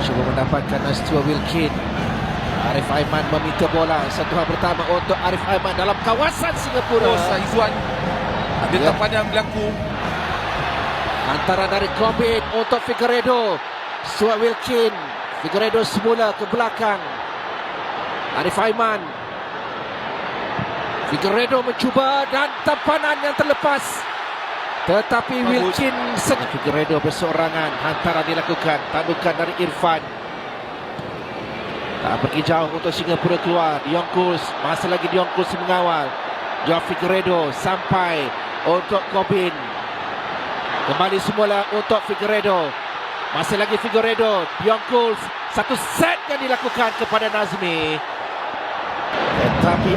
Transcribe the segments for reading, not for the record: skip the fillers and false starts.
Cuba mendapatkan Stuart Wilkin. Arif Aiman meminta bola. Sentuhan pertama untuk Arif Aiman dalam kawasan Singapura. Izzuan ada tampanan berlaku Antara dari Corbin untuk Figueiredo. Stuart Wilkin. Figueiredo semula ke belakang. Arif Aiman. Figueiredo mencuba dan tampanan yang terlepas. Tetapi Wilkin Figueiredo berseorangan. Hantaran dilakukan. Tandukan dari Irfan. Tak pergi jauh untuk Singapura keluar. Dionkus. Masih lagi Dionkus mengawal. Joao Figueiredo sampai untuk Corbin. Kembali semula untuk Figueiredo. Masih lagi Figueiredo. Dionkus. Satu set yang dilakukan kepada Nazmi. Tetapi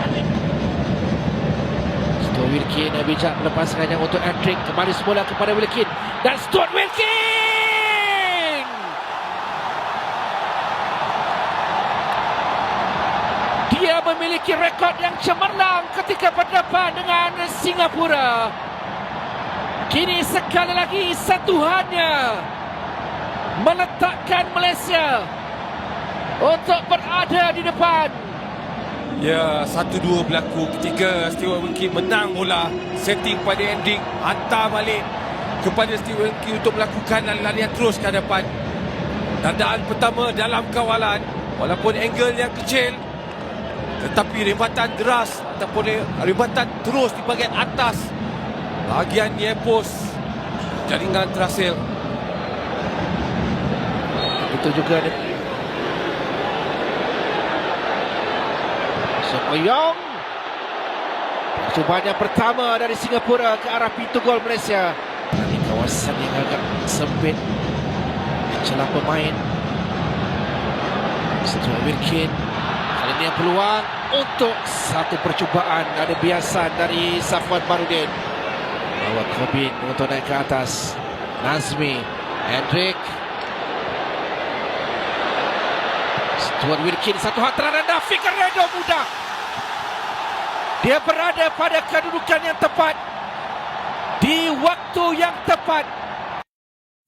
Stuart Wilkin bijak melepaskannya untuk Hendrik. Kembali semula kepada Wilkin. Dan Stuart Wilkin! Dia memiliki rekod yang cemerlang ketika berdepan dengan Singapura. Kini sekali lagi sentuhannya meletakkan Malaysia untuk berada di depan. Ya, 1-2 berlaku ketika Stuart Wilkin menang bola. Setting pada Hendrik, hantar balik kepada Stuart Wilkin untuk melakukan larian terus ke hadapan. Tandaan pertama dalam kawalan, walaupun angle yang kecil, tetapi rebatan deras ataupun rebatan terus di bahagian atas bahagian near post jaringan terhasil. Itu juga Sokoyong. Percubaan yang pertama dari Singapura ke arah pintu gol Malaysia. Di kawasan yang agak sempit, celah pemain. Stuart Wilkin. Kali ini peluang untuk satu percubaan. Ada biasan dari Safwan Barudin. Bawa Corbin untuk naik ke atas. Nazmi. Hendrik. Stuart Wilkin, satu hantaran rendah. Figueiredo mudah. Dia berada pada kedudukan yang tepat di waktu yang tepat.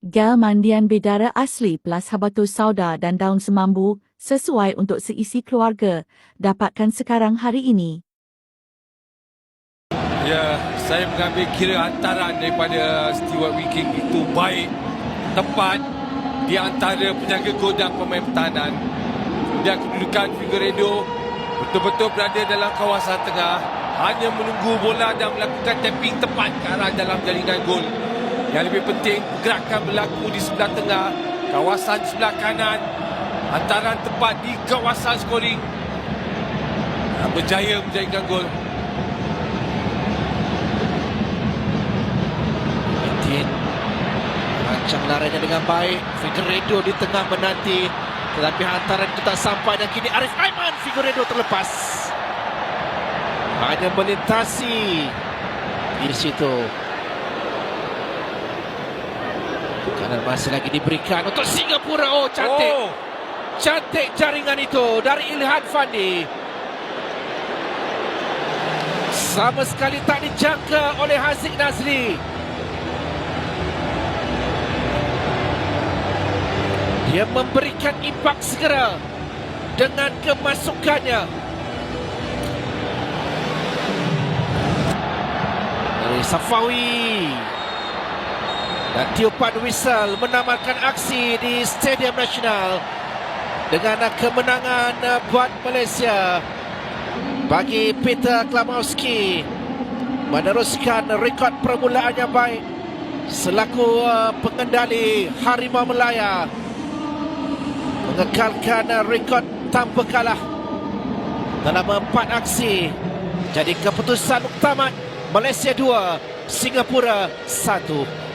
Gel mandian bedara asli plus habatus sauda dan daun semambu sesuai untuk seisi keluarga. Dapatkan sekarang hari ini. Ya, saya mengambil kira hantaran daripada Stuart Wilkin itu baik, tepat di antara penjaga gol dan pemain pertahanan. Dan kedudukan Figueiredo betul-betul berada dalam kawasan tengah, hanya menunggu bola dan melakukan tapping tepat ke arah dalam jaringan gol. Yang lebih penting, pergerakan berlaku di sebelah tengah, kawasan sebelah kanan, hantaran tepat di kawasan scoring. Berjaya menjadikan gol. Rancang larinya dengan baik. Figueiredo di tengah menanti, tetapi hantaran itu tak sampai dan kini Arif Aiman. Figueiredo terlepas. Hanya melintasi di situ. Kanan masih lagi diberikan untuk Singapura. Oh, cantik. Cantik jaringan itu dari Ilhan Fandi. Sama sekali tak dijangka oleh Haziq Nazri. Dia memberikan impak segera dengan kemasukannya. Dari Safawi. Dan tiupan whistle menamakan aksi di Stadium Nasional dengan kemenangan buat Malaysia. Bagi Peter Klamowski meneruskan rekod permulaan yang baik selaku pengendali Harimau Melaya, mengekalkan rekod tanpa kalah dalam 4 aksi. Jadi keputusan muktamad, Malaysia 2, Singapura 1.